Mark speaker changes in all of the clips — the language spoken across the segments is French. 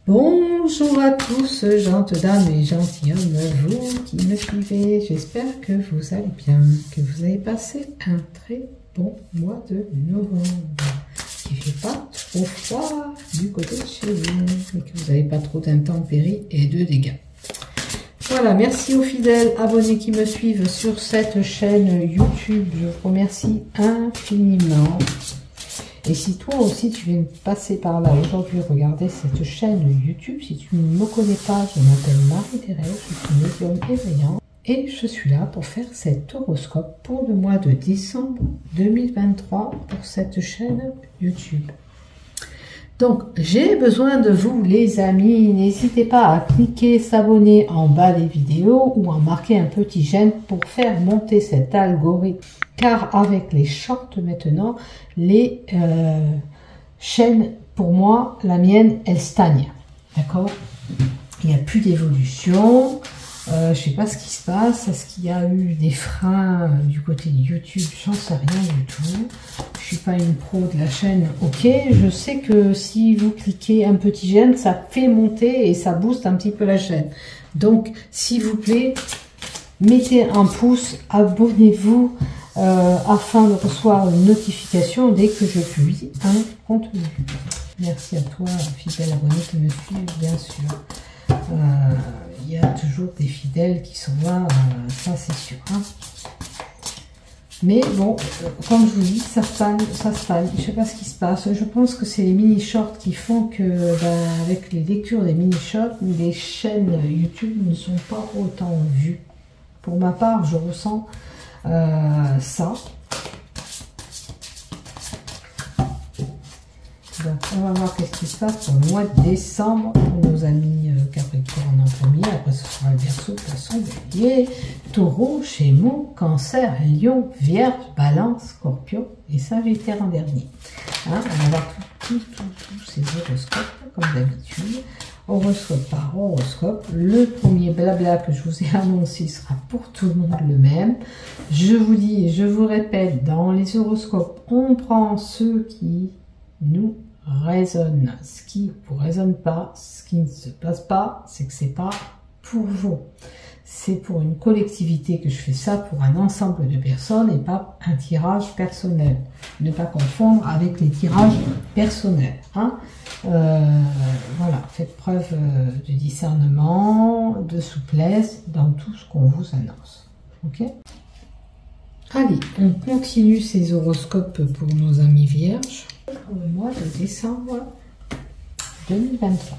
Speaker 1: Bonjour à tous, gentes dames et gentilshommes, vous qui me suivez. J'espère que vous allez bien, que vous avez passé un très bon mois de novembre. Il ne fait pas trop froid du côté de chez vous et que vous n'avez pas trop d'intempéries et de dégâts. Voilà, merci aux fidèles abonnés qui me suivent sur cette chaîne YouTube. Je vous remercie infiniment. Et si toi aussi tu viens de passer par là aujourd'hui, regarder cette chaîne YouTube, si tu ne me connais pas, je m'appelle Marie-Thérèse, je suis médium éveillant et je suis là pour faire cet horoscope pour le mois de décembre 2023 pour cette chaîne YouTube. Donc j'ai besoin de vous les amis, n'hésitez pas à cliquer s'abonner en bas des vidéos ou à marquer un petit j'aime pour faire monter cet algorithme. Car avec les shorts maintenant, les chaînes, pour moi, la mienne, elle stagne. D'accord? Il n'y a plus d'évolution. Je ne sais pas ce qui se passe. Est-ce qu'il y a eu des freins du côté de YouTube? J'en sais rien du tout. Je ne suis pas une pro de la chaîne. Ok, je sais que si vous cliquez un petit j'aime, ça fait monter et ça booste un petit peu la chaîne. Donc, s'il vous plaît, mettez un pouce, abonnez-vous. Afin de recevoir une notification dès que je publie un contenu. Merci à toi, fidèle abonné qui me suit, bien sûr. Il y a toujours des fidèles qui sont là, ça c'est sûr. Hein. Mais bon, comme je vous dis, ça stagne. Je ne sais pas ce qui se passe. Je pense que c'est les mini-shorts qui font que, avec les lectures des mini-shorts, les chaînes YouTube ne sont pas autant vues. Pour ma part, je ressens ça. Donc on va voir qu'est-ce qui se passe pour le mois de décembre pour nos amis Capricorne en premier. Après ce sera le Verseau, Poisson, Bélier, Taureau, Gémeaux, Cancer, Lion, Vierge, Balance, Scorpion et Sagittaire en dernier. Hein, on va voir tous ces horoscopes comme d'habitude. Horoscope par horoscope. Le premier blabla que je vous ai annoncé sera pour tout le monde le même. Je vous dis et je vous répète, dans les horoscopes, on prend ceux qui nous résonnent. Ce qui ne vous résonne pas, ce qui ne se passe pas, c'est que c'est pas pour vous. C'est pour une collectivité que je fais ça, pour un ensemble de personnes et pas un tirage personnel. Ne pas confondre avec les tirages personnels. Hein. Voilà, faites preuve de discernement, de souplesse dans tout ce qu'on vous annonce. Ok? Allez, on continue ces horoscopes pour nos amis vierges pour le mois de décembre 2023.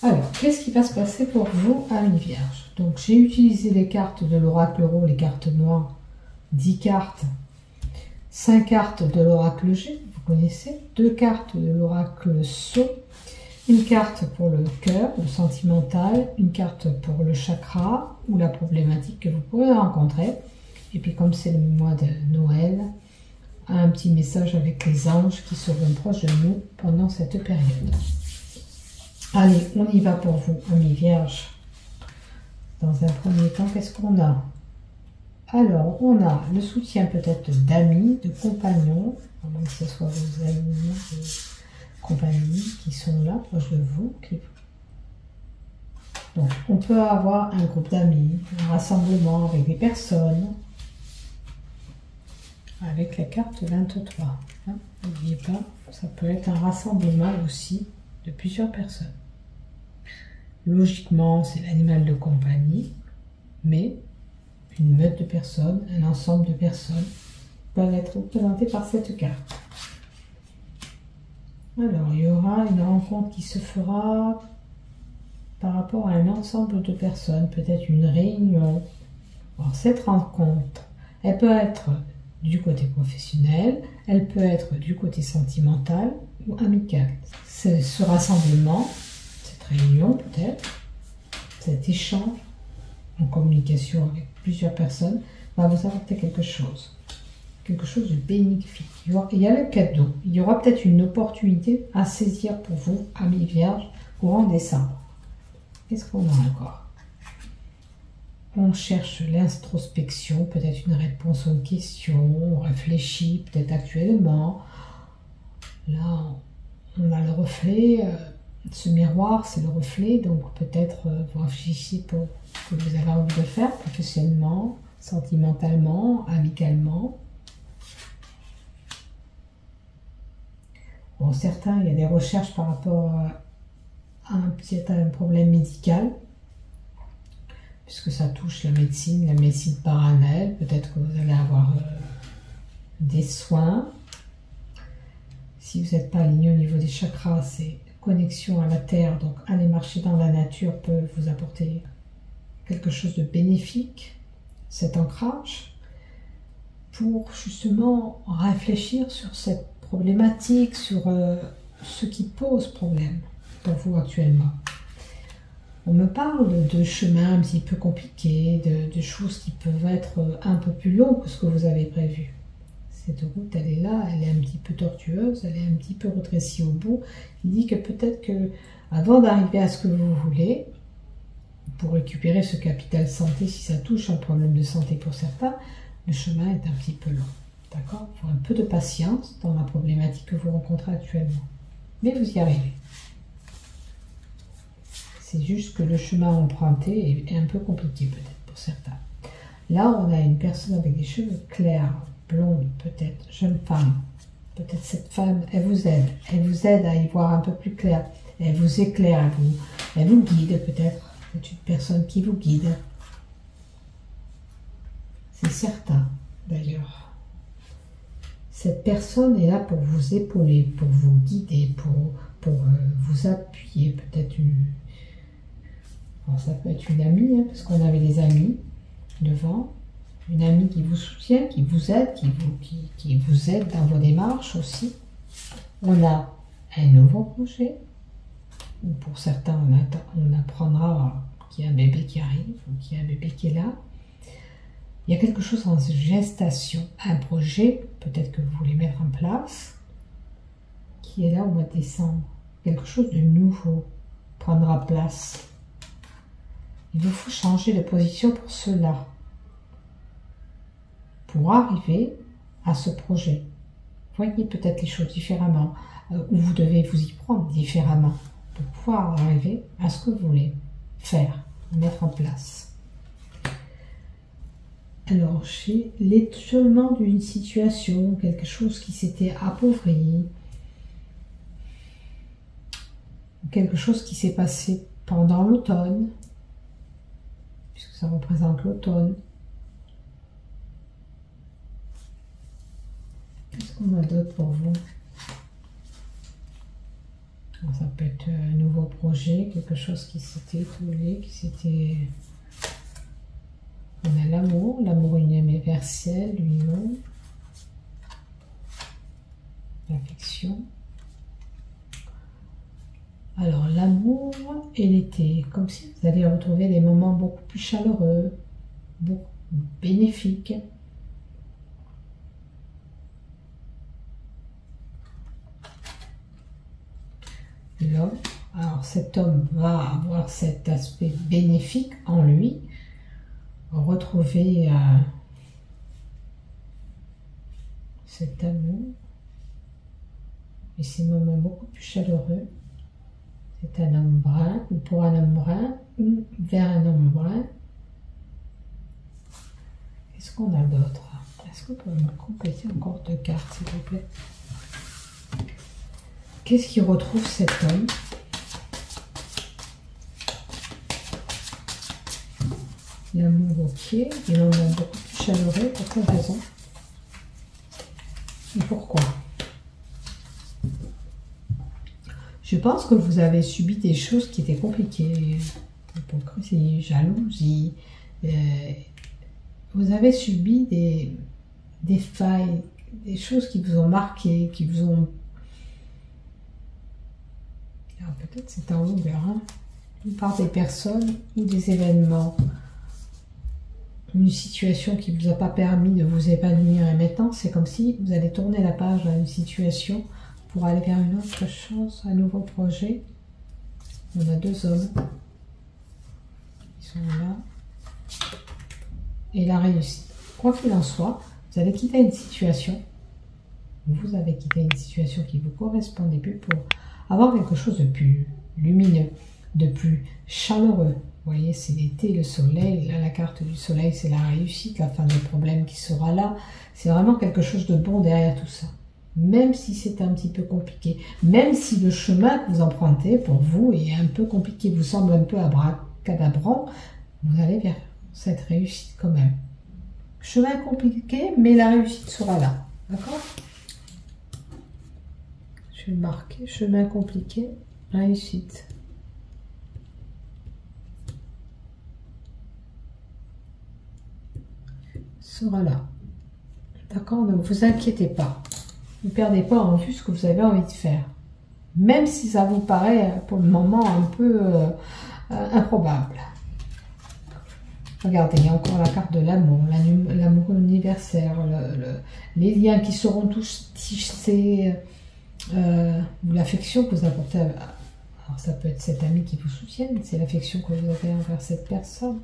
Speaker 1: Alors, qu'est-ce qui va se passer pour vous, amis vierges? Donc, j'ai utilisé les cartes de l'oracle Euro, les cartes noires, 10 cartes, 5 cartes de l'oracle G, vous connaissez, 2 cartes de l'oracle Sceau, une carte pour le cœur, le sentimental, une carte pour le chakra ou la problématique que vous pourrez rencontrer. Et puis, comme c'est le mois de Noël, un petit message avec les anges qui seront proches de nous pendant cette période. Allez, on y va pour vous, amis vierges. Dans un premier temps, qu'est-ce qu'on a? Alors, on a le soutien peut-être d'amis, de compagnons, à moins que ce soit vos amis, vos compagnies qui sont là, proches de vous. Donc, on peut avoir un groupe d'amis, un rassemblement avec des personnes, avec la carte 23. Hein, n'oubliez pas, ça peut être un rassemblement aussi de plusieurs personnes. Logiquement, c'est l'animal de compagnie, mais une meute de personnes, un ensemble de personnes peuvent être représentées par cette carte. Alors, il y aura une rencontre qui se fera par rapport à un ensemble de personnes, peut-être une réunion. Alors, cette rencontre, elle peut être du côté professionnel, elle peut être du côté sentimental ou amical. Ce rassemblement, réunion peut-être, cet échange en communication avec plusieurs personnes va vous apporter quelque chose de bénéfique. Il y a le cadeau, il y aura peut-être une opportunité à saisir pour vous, amis vierges, courant décembre. Qu'est-ce qu'on a encore? On cherche l'introspection, peut-être une réponse aux questions, on réfléchit peut-être actuellement. Là, on a le reflet ce miroir, c'est le reflet, donc peut-être vous réfléchissez pour ce que vous avez envie de faire professionnellement, sentimentalement, amicalement. Bon, certains, il y a des recherches par rapport à un problème médical, puisque ça touche la médecine parallèle. Peut-être que vous allez avoir des soins. Si vous n'êtes pas aligné au niveau des chakras, c'est connexion à la terre, donc aller marcher dans la nature peut vous apporter quelque chose de bénéfique, cet ancrage, pour justement réfléchir sur cette problématique, sur ce qui pose problème pour vous actuellement. On me parle de chemins un petit peu compliqués, de choses qui peuvent être un peu plus longues que ce que vous avez prévu. Cette route, elle est là, elle est un petit peu tortueuse, elle est un petit peu rétrécie au bout. Il dit que peut-être que avant d'arriver à ce que vous voulez, pour récupérer ce capital santé, si ça touche un problème de santé pour certains, le chemin est un petit peu long. D'accord ? Il faut un peu de patience dans la problématique que vous rencontrez actuellement. Mais vous y arrivez. C'est juste que le chemin emprunté est un peu compliqué peut-être pour certains. Là, on a une personne avec des cheveux clairs, blonde, peut-être, jeune femme. Peut-être cette femme, elle vous aide. Elle vous aide à y voir un peu plus clair. Elle vous éclaire, elle vous guide peut-être. C'est une personne qui vous guide. C'est certain, d'ailleurs. Cette personne est là pour vous épauler, pour vous guider, pour vous appuyer. Peut-être une... Alors, ça peut être une amie, hein, parce qu'on avait des amis devant. Une amie qui vous soutient, qui vous aide, qui vous aide dans vos démarches aussi. On a un nouveau projet. Pour certains, on apprendra qu'il y a un bébé qui arrive, ou qu'il y a un bébé qui est là. Il y a quelque chose en gestation, un projet, peut-être que vous voulez mettre en place, qui est là au mois de décembre. Quelque chose de nouveau prendra place. Il vous faut changer de position pour cela, pour arriver à ce projet. Voyez peut-être les choses différemment, ou vous devez vous y prendre différemment, pour pouvoir arriver à ce que vous voulez faire, mettre en place. Alors, j'ai l'étiolement d'une situation, quelque chose qui s'était appauvri, quelque chose qui s'est passé pendant l'automne, puisque ça représente l'automne. Qu'est-ce qu'on a d'autre pour vous? Ça peut être un nouveau projet, quelque chose qui s'était étoilé, qui s'était... On a l'amour universel, l'union, l'affection. Alors, l'amour et l'été, comme si vous alliez retrouver des moments beaucoup plus chaleureux, beaucoup bénéfiques. L'homme, alors cet homme va avoir cet aspect bénéfique en lui, retrouver cet amour et ces moments beaucoup plus chaleureux. C'est un homme brun, ou pour un homme brun, ou vers un homme brun. Qu'est-ce qu'on a d'autre? Est-ce que vous pouvez me compléter encore 2 cartes, s'il vous plaît? Qu'est-ce qui retrouve cet homme? L'amour, ok, et l'on a beaucoup plus chaleureux, pour quelle raison? Et pourquoi? Je pense que vous avez subi des choses qui étaient compliquées, hypocrisie, jalousie, vous avez subi des failles, des choses qui vous ont marqué, qui vous ont... Peut-être c'est en longueur, hein, par des personnes ou des événements. Une situation qui ne vous a pas permis de vous épanouir et maintenant c'est comme si vous allez tourner la page à une situation pour aller vers une autre chose, un nouveau projet. On a 2 hommes qui sont là et la réussite. Quoi qu'il en soit, vous avez quitté une situation, qui ne vous correspondait plus pour avoir quelque chose de plus lumineux, de plus chaleureux. Vous voyez, c'est l'été, le soleil. Là, la carte du soleil, c'est la réussite, la fin des problèmes qui sera là. C'est vraiment quelque chose de bon derrière tout ça. Même si c'est un petit peu compliqué. Même si le chemin que vous empruntez pour vous est un peu compliqué, vous semble un peu abracadabrant, vous allez vers cette réussite quand même. Chemin compliqué, mais la réussite sera là. D'accord? Je vais le marquer. Chemin compliqué, réussite. Sera là. D'accord? Ne vous inquiétez pas. Ne perdez pas en vue ce que vous avez envie de faire. Même si ça vous paraît pour le moment un peu improbable. Regardez, il y a encore la carte de l'amour, l'amour universel, les liens qui seront tous tissés, ou l'affection que vous apportez. Alors ça peut être cet ami qui vous soutient, c'est l'affection que vous avez envers cette personne.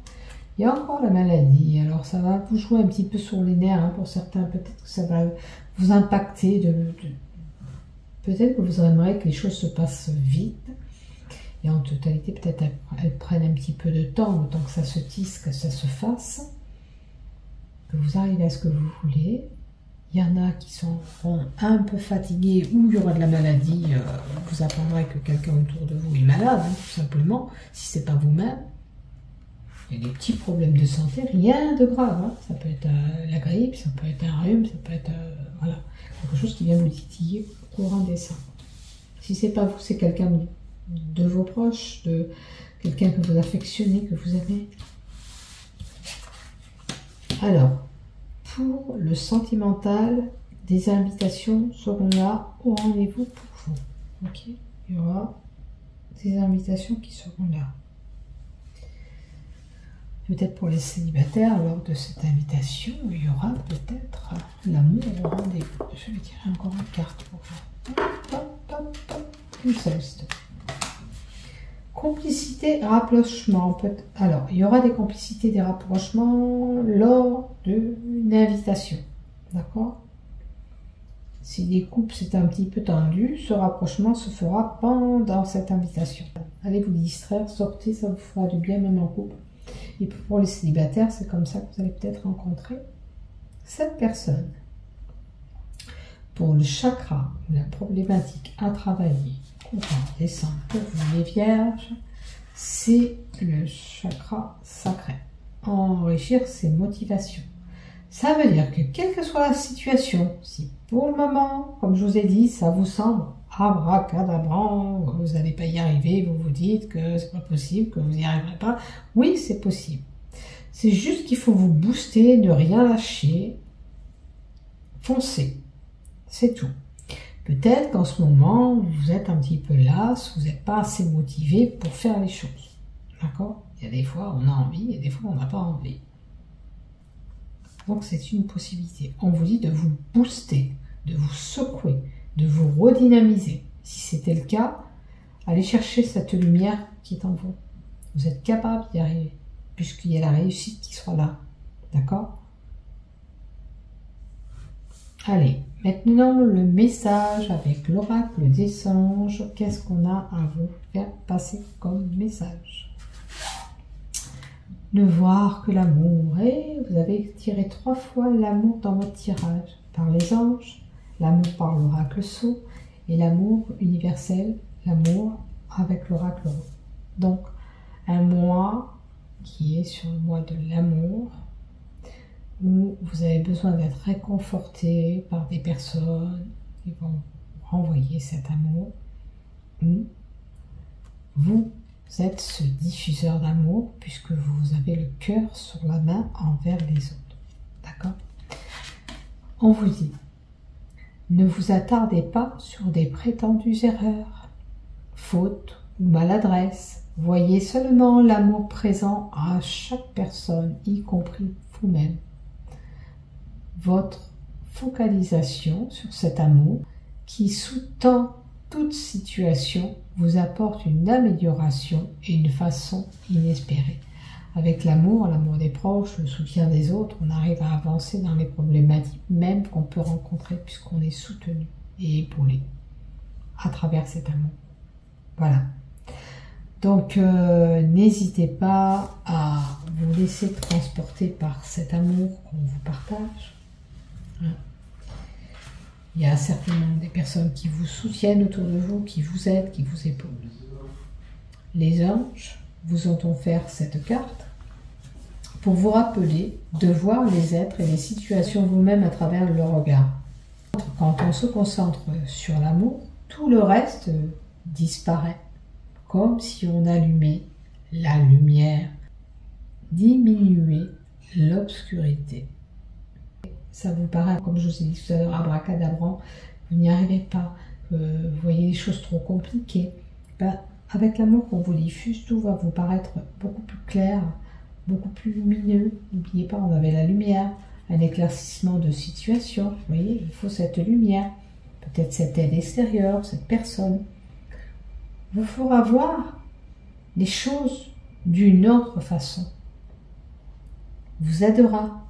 Speaker 1: Il y a encore la maladie, alors ça va vous jouer un petit peu sur les nerfs, hein, pour certains, peut-être que ça va vous impacter, peut-être que vous aimeriez que les choses se passent vite, et en totalité peut-être elles prennent un petit peu de temps, autant que ça se tisse, que ça se fasse, que vous arrivez à ce que vous voulez. Il y en a qui seront un peu fatigués, ou il y aura de la maladie, vous apprendrez que quelqu'un autour de vous est malade, hein, tout simplement, si c'est pas vous-même. Il y a des petits problèmes de santé, rien de grave. Hein. Ça peut être la grippe, ça peut être un rhume, ça peut être voilà, quelque chose qui vient vous titiller courant décembre. Si c'est pas vous, c'est quelqu'un de vos proches, de quelqu'un que vous affectionnez, que vous aimez. Alors, pour le sentimental, des invitations seront là au rendez-vous pour vous. Ok, il y aura des invitations qui seront là. Peut-être pour les célibataires, lors de cette invitation, il y aura peut-être l'amour au rendez-vous. Je vais tirer encore une carte pour vous. Hop, hop, hop. Une seule, s'il te plaît. Complicité, rapprochement. Alors, il y aura des complicités, des rapprochements lors d'une invitation. D'accord? Si les couples c'est un petit peu tendu, ce rapprochement se fera pendant cette invitation. Allez vous distraire, sortez, ça vous fera du bien même en couple. Et pour les célibataires, c'est comme ça que vous allez peut-être rencontrer cette personne. Pour le chakra, la problématique à travailler, courant décembre pour vous les vierges, c'est le chakra sacré. Enrichir ses motivations. Ça veut dire que quelle que soit la situation, si pour le moment, comme je vous ai dit, ça vous semble abracadabrant, vous n'allez pas y arriver, vous vous dites que c'est pas possible, que vous n'y arriverez pas, oui, c'est possible. C'est juste qu'il faut vous booster, ne rien lâcher, foncez, c'est tout. Peut-être qu'en ce moment, vous êtes un petit peu las, vous n'êtes pas assez motivé pour faire les choses. D'accord? Il y a des fois, on a envie, et des fois, on n'a pas envie. Donc, c'est une possibilité. On vous dit de vous booster, de vous secouer, de vous redynamiser. Si c'était le cas, allez chercher cette lumière qui est en vous. Vous êtes capable d'y arriver, puisqu'il y a la réussite qui sera là. D'accord? Allez, maintenant le message avec l'oracle des anges. Qu'est-ce qu'on a à vous faire passer comme message? Ne voir que l'amour. Et vous avez tiré 3 fois l'amour dans votre tirage. Par les anges, l'amour par l'oracle sceau et l'amour universel, l'amour avec l'oracle rose. Donc, un mois qui est sur le mois de l'amour, où vous avez besoin d'être réconforté par des personnes qui vont vous renvoyer cet amour, où vous êtes ce diffuseur d'amour, puisque vous avez le cœur sur la main envers les autres. D'accord? On vous dit, ne vous attardez pas sur des prétendues erreurs, fautes ou maladresses. Voyez seulement l'amour présent à chaque personne, y compris vous-même. Votre focalisation sur cet amour qui sous-tend toute situation vous apporte une amélioration et une façon inespérée. Avec l'amour, l'amour des proches, le soutien des autres, on arrive à avancer dans les problématiques même qu'on peut rencontrer puisqu'on est soutenu et épaulé à travers cet amour. Voilà. Donc, n'hésitez pas à vous laisser transporter par cet amour qu'on vous partage. Il y a certainement des personnes qui vous soutiennent autour de vous, qui vous aident, qui vous épaulent. Les anges vous ont offert cette carte pour vous rappeler de voir les êtres et les situations vous-même à travers le regard. Quand on se concentre sur l'amour, tout le reste disparaît, comme si on allumait la lumière, diminuait l'obscurité. Ça vous paraît, comme je vous ai dit tout à l'heure, abracadabrant, vous n'y arrivez pas, vous voyez les choses trop compliquées. Avec l'amour qu'on vous diffuse, tout va vous paraître beaucoup plus clair, beaucoup plus lumineux. N'oubliez pas, on avait la lumière, un éclaircissement de situation. Vous voyez, il faut cette lumière, peut-être cette aide extérieure, cette personne. Vous fera voir les choses d'une autre façon. Vous aidera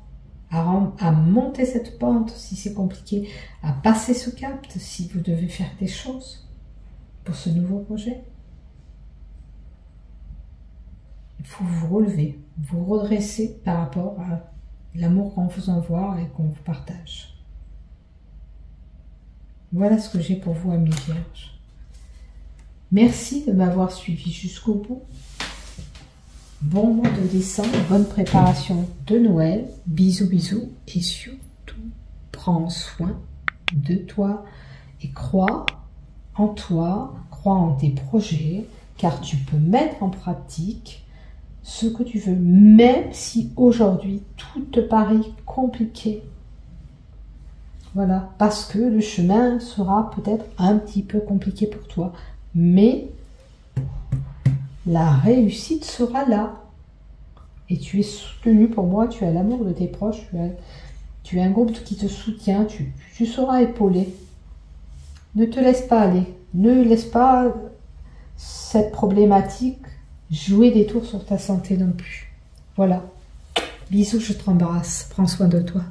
Speaker 1: à monter cette pente si c'est compliqué, à passer ce cap si vous devez faire des choses pour ce nouveau projet. Il faut vous relever, vous redresser par rapport à l'amour qu'on vous envoie et qu'on vous partage. Voilà ce que j'ai pour vous, amis vierges. Merci de m'avoir suivi jusqu'au bout. Bon mois de décembre, bonne préparation de Noël. Bisous, bisous. Et surtout, prends soin de toi et crois en toi, crois en tes projets, car tu peux mettre en pratique ce que tu veux, même si aujourd'hui tout te paraît compliqué. Voilà, parce que le chemin sera peut-être un petit peu compliqué pour toi, mais la réussite sera là. Et tu es soutenu, pour moi, tu as l'amour de tes proches, tu as un groupe qui te soutient, tu seras épaulé. Ne te laisse pas aller, ne laisse pas cette problématique jouer des tours sur ta santé non plus. Voilà. Bisous, je t'embrasse. Prends soin de toi.